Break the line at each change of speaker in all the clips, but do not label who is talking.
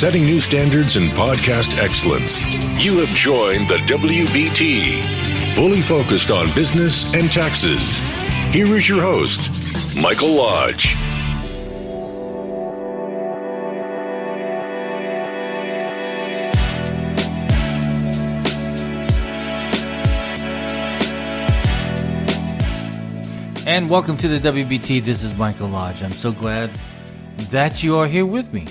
setting new standards in podcast excellence. You have joined the WBT, fully focused on business and taxes. Here is your host, Michael Lodge.
And welcome to the WBT. This is Michael Lodge. I'm so glad that you are here with me.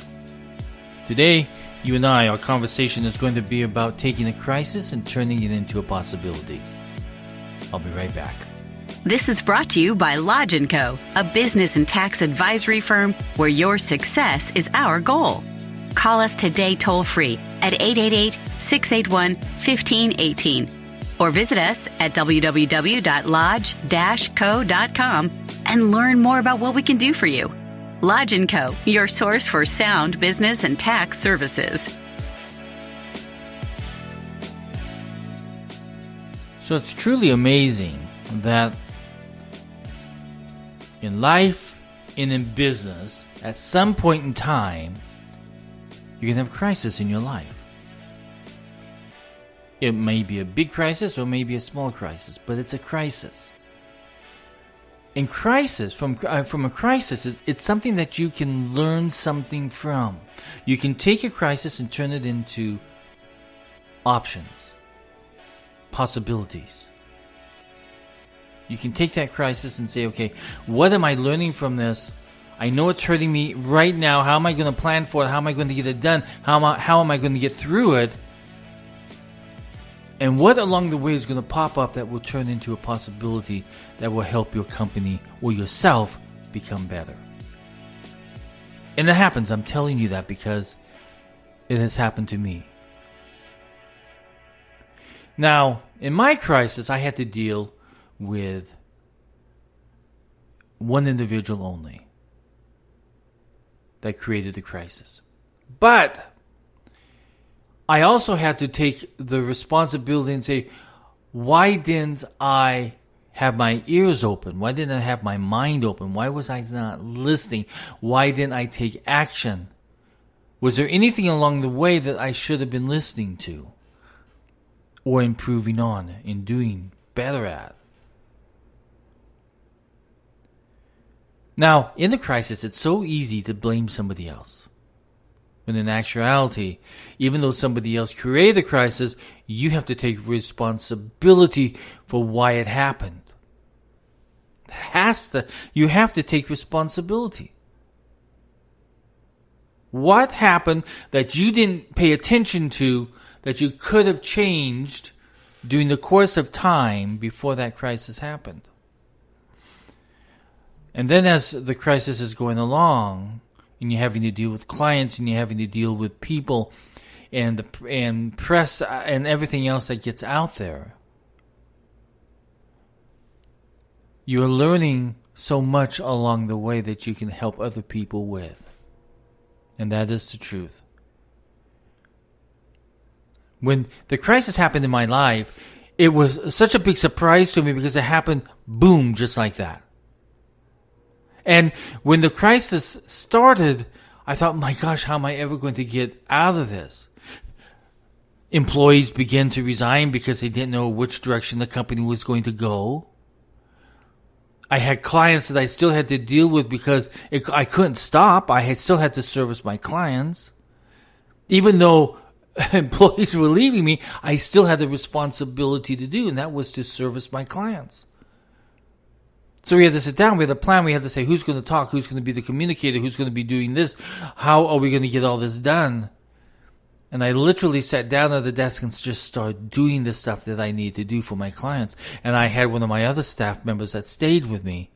Today, you and I, our conversation is going to be about taking a crisis and turning it into a possibility. I'll be right back.
This is brought to you by Lodge & Co., a business and tax advisory firm where your success is our goal. Call us today toll-free at 888-681-1518 or visit us at www.lodge-co.com and learn more about what we can do for you. Lodge & Co., your source for sound business and tax services.
So it's truly amazing that in life and in business, at some point in time, you can have a crisis in your life. It may be a big crisis or it may be a small crisis, but it's a crisis. In crisis, from a crisis, it's something that you can learn something from. You can take a crisis and turn it into options, possibilities. You can take that crisis and say, okay, what am I learning from this? I know it's hurting me right now. How am I going to plan for it? How am I going to get it done? How am I going to get through it? And what along the way is going to pop up that will turn into a possibility that will help your company or yourself become better? And it happens. I'm telling you that because it has happened to me. Now, in my crisis, I had to deal with one individual only that created the crisis. But I also had to take the responsibility and say, why didn't I have my ears open? Why didn't I have my mind open? Why was I not listening? Why didn't I take action? Was there anything along the way that I should have been listening to or improving on and doing better at? Now, in the crisis, it's so easy to blame somebody else. When in actuality, even though somebody else created the crisis, you have to take responsibility for why it happened. You have to take responsibility. What happened that you didn't pay attention to that you could have changed during the course of time before that crisis happened? And then as the crisis is going along, and you're having to deal with clients, and you're having to deal with people, and press, and everything else that gets out there, you're learning so much along the way that you can help other people with. And that is the truth. When the crisis happened in my life, it was such a big surprise to me because it happened, boom, just like that. And when the crisis started, I thought, my gosh, how am I ever going to get out of this? Employees began to resign because they didn't know which direction the company was going to go. I had clients that I still had to deal with because I couldn't stop. I still had to service my clients. Even though employees were leaving me, I still had the responsibility to do, and that was to service my clients. So we had to sit down, we had a plan, we had to say who's going to talk, who's going to be the communicator, who's going to be doing this, how are we going to get all this done? And I literally sat down at the desk and just started doing the stuff that I need to do for my clients. And I had one of my other staff members that stayed with me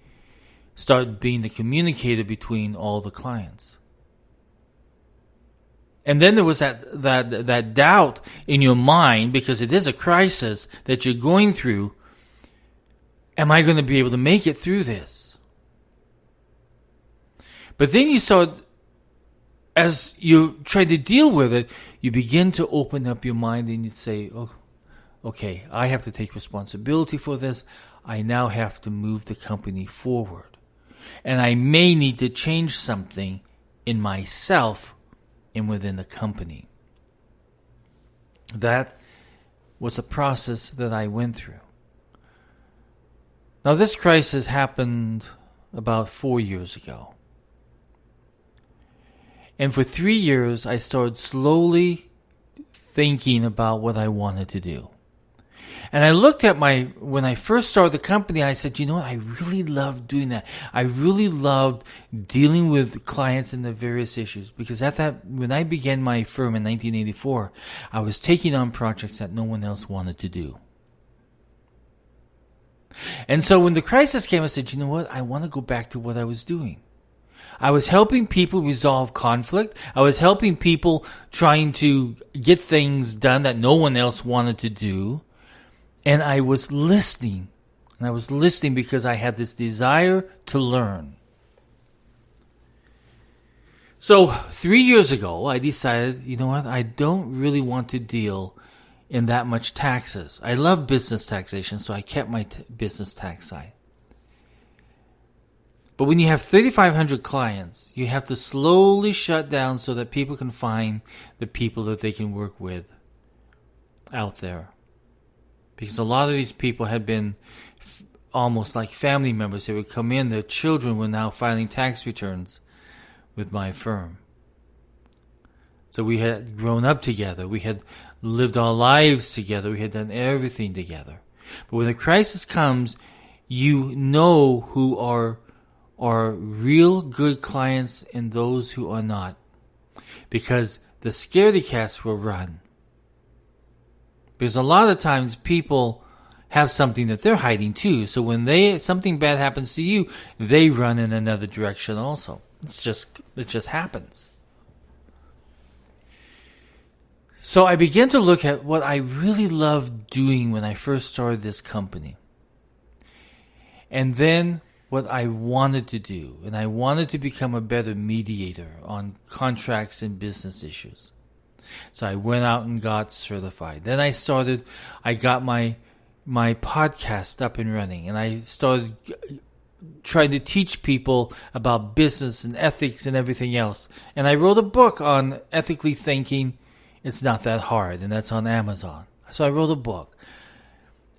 start being the communicator between all the clients. And then there was that doubt in your mind, because it is a crisis that you're going through. Am I going to be able to make it through this? But then you saw, as you try to deal with it, you begin to open up your mind and you say, oh, okay, I have to take responsibility for this. I now have to move the company forward. And I may need to change something in myself and within the company. That was a process that I went through. Now, this crisis happened about 4 years ago. And for 3 years, I started slowly thinking about what I wanted to do. And I looked at when I first started the company, I said, you know what, I really loved doing that. I really loved dealing with clients and the various issues. Because when I began my firm in 1984, I was taking on projects that no one else wanted to do. And so when the crisis came, I said, you know what, I want to go back to what I was doing. I was helping people resolve conflict. I was helping people trying to get things done that no one else wanted to do. And I was listening. And I was listening because I had this desire to learn. So 3 years ago, I decided, you know what, I don't really want to deal in that much taxes. I love business taxation, so I kept my business tax side. But when you have 3,500 clients, you have to slowly shut down so that people can find the people that they can work with out there. Because a lot of these people had been almost like family members. They would come in, their children were now filing tax returns with my firm. So we had grown up together. We had lived our lives together. We had done everything together. But when a crisis comes, you know who are real good clients and those who are not. Because the scaredy cats will run. Because a lot of times people have something that they're hiding too. So when something bad happens to you, they run in another direction also. It just happens. So I began to look at what I really loved doing when I first started this company. And then what I wanted to do. And I wanted to become a better mediator on contracts and business issues. So I went out and got certified. Then I got my podcast up and running. And I started trying to teach people about business and ethics and everything else. And I wrote a book on ethically thinking. It's not that hard, and that's on Amazon. So I wrote a book.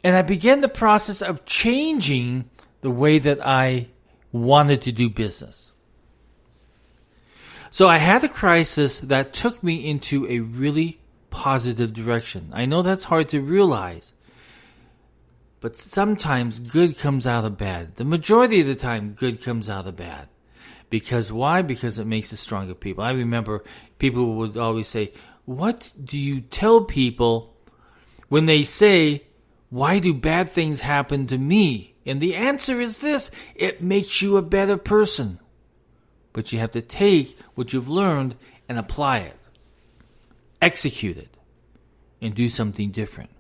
And I began the process of changing the way that I wanted to do business. So I had a crisis that took me into a really positive direction. I know that's hard to realize, but sometimes good comes out of bad. The majority of the time, good comes out of bad. Because why? Because it makes us stronger people. I remember people would always say, what do you tell people when they say, why do bad things happen to me? And the answer is this: it makes you a better person. But you have to take what you've learned and apply it. Execute it. And do something different.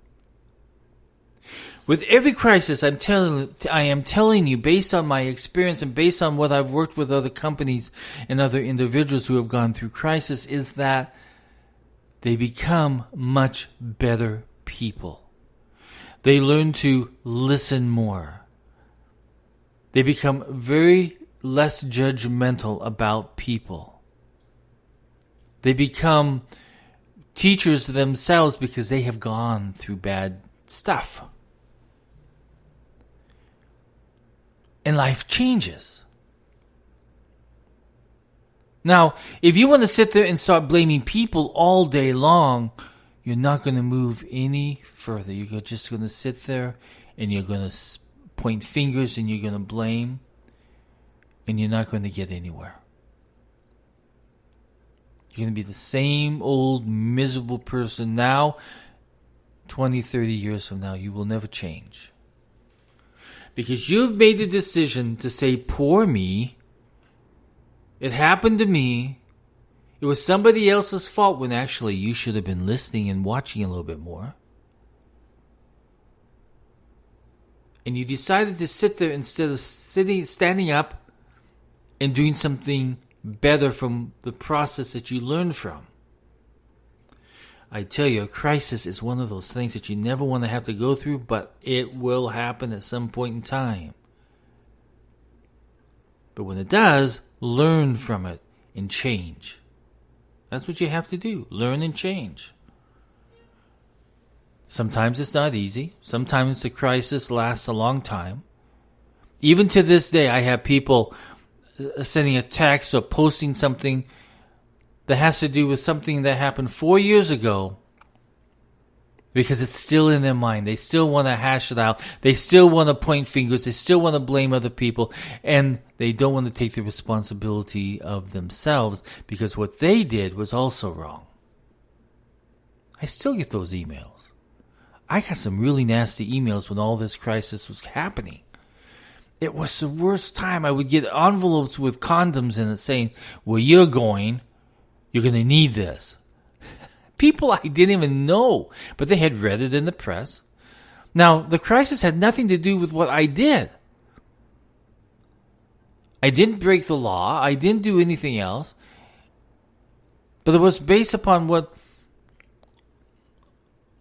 With every crisis, I am telling you, based on my experience and based on what I've worked with other companies and other individuals who have gone through crisis, is that they become much better people. They learn to listen more. They become very less judgmental about people. They become teachers themselves because they have gone through bad stuff. And life changes. Now, if you want to sit there and start blaming people all day long, you're not going to move any further. You're just going to sit there and you're going to point fingers and you're going to blame, and you're not going to get anywhere. You're going to be the same old miserable person now. 20, 30 years from now, you will never change. Because you've made the decision to say, poor me. It happened to me. It was somebody else's fault, when actually you should have been listening and watching a little bit more. And you decided to sit there instead of standing up and doing something better from the process that you learned from. I tell you, a crisis is one of those things that you never want to have to go through, but it will happen at some point in time. But when it does, learn from it and change. That's what you have to do. Learn and change. Sometimes it's not easy. Sometimes the crisis lasts a long time. Even to this day, I have people sending a text or posting something that has to do with something that happened 4 years ago because it's still in their mind. They still want to hash it out. They still want to point fingers. They still want to blame other people. And they don't want to take the responsibility of themselves because what they did was also wrong. I still get those emails. I got some really nasty emails when all this crisis was happening. It was the worst time. I would get envelopes with condoms in it saying, where you're going to need this. People I didn't even know, but they had read it in the press. Now, the crisis had nothing to do with what I did. I didn't break the law. I didn't do anything else. But it was based upon what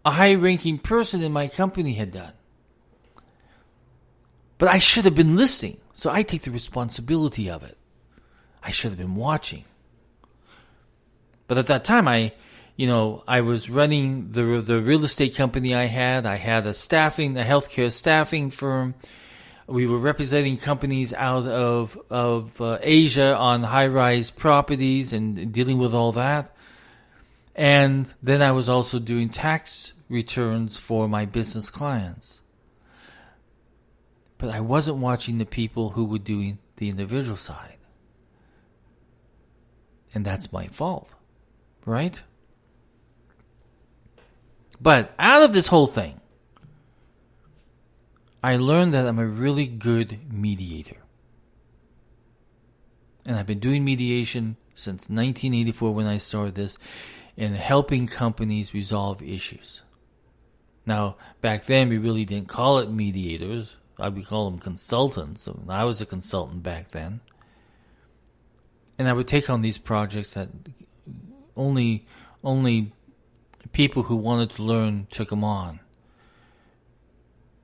a high-ranking person in my company had done. But I should have been listening, so I take the responsibility of it. I should have been watching. But at that time, I was running the real estate company I had. I had a healthcare staffing firm. We were representing companies out of Asia on high-rise properties and dealing with all that. And then I was also doing tax returns for my business clients. But I wasn't watching the people who were doing the individual side. And that's my fault, right? But out of this whole thing, I learned that I'm a really good mediator. And I've been doing mediation since 1984 when I started this, in helping companies resolve issues. Now, back then, we really didn't call it mediators. We call them consultants. So I was a consultant back then. And I would take on these projects that only people who wanted to learn took them on.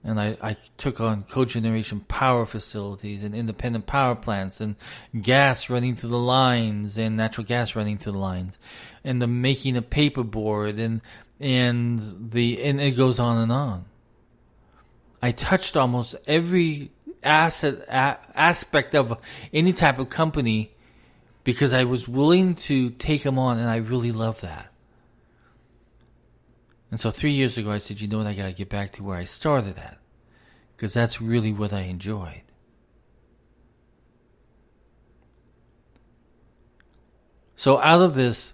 And I took on cogeneration power facilities and independent power plants and gas running through the lines and natural gas running through the lines and the making of paperboard and it goes on and on. I touched almost every aspect of any type of company because I was willing to take them on, and I really love that. And so 3 years ago, I said, you know what, I got to get back to where I started at, because that's really what I enjoyed. So out of this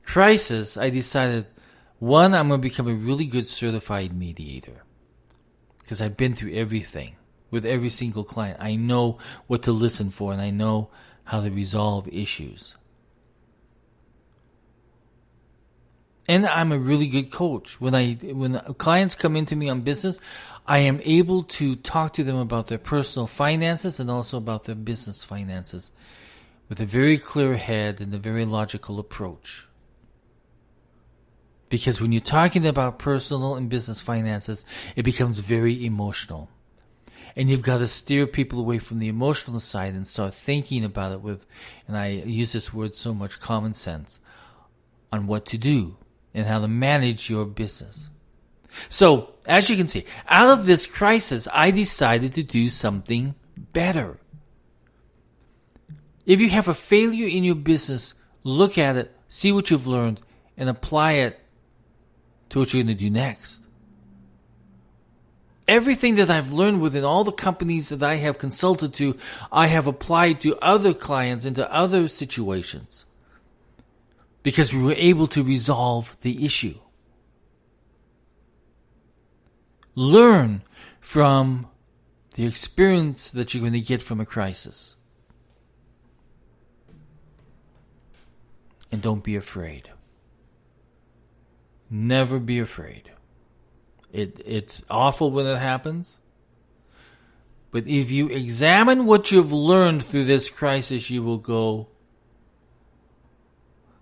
crisis, I decided, one, I'm going to become a really good certified mediator, because I've been through everything with every single client. I know what to listen for, and I know how to resolve issues. And I'm a really good coach. When clients come into me on business, I am able to talk to them about their personal finances and also about their business finances with a very clear head and a very logical approach. Because when you're talking about personal and business finances, it becomes very emotional. And you've got to steer people away from the emotional side and start thinking about it with, and I use this word so much, common sense, on what to do and how to manage your business. So, as you can see, out of this crisis, I decided to do something better. If you have a failure in your business, look at it, see what you've learned, and apply it to what you're going to do next. Everything that I've learned within all the companies that I have consulted to, I have applied to other clients and to other situations, because we were able to resolve the issue. Learn from the experience that you're going to get from a crisis. And don't be afraid. Never be afraid. It's awful when it happens. But if you examine what you've learned through this crisis, you will go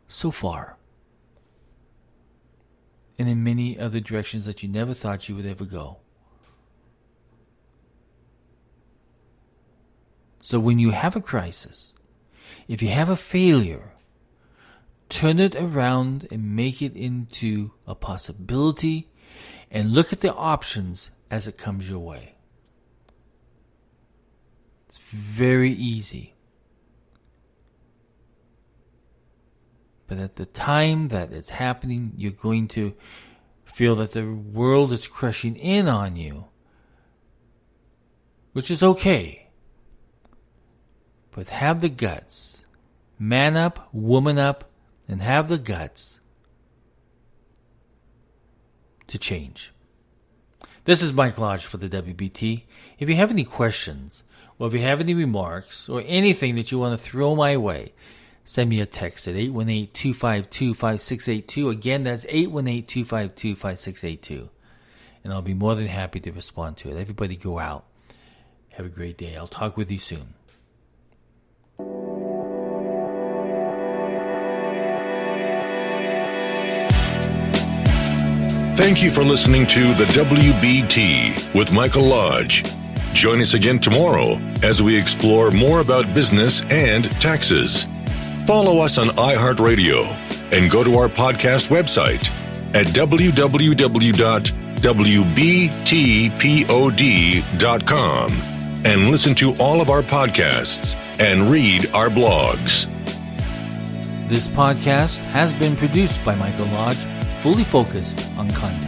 so far. And in many other directions that you never thought you would ever go. So when you have a crisis, if you have a failure, turn it around and make it into a possibility, and look at the options as it comes your way. It's very easy. But at the time that it's happening, you're going to feel that the world is crushing in on you, which is okay. But have the guts. Man up, woman up, and have the guts to change. This is Mike Lodge for the WBT. If you have any questions, or if you have any remarks, or anything that you want to throw my way, send me a text at 818-252-5682. Again, that's 818-252-5682. And I'll be more than happy to respond to it. Everybody go out. Have a great day. I'll talk with you soon.
Thank you for listening to the WBT with Michael Lodge. Join us again tomorrow as we explore more about business and taxes. Follow us on iHeartRadio and go to our podcast website at www.wbtpod.com and listen to all of our podcasts and read our blogs.
This podcast has been produced by Michael Lodge, fully focused on content.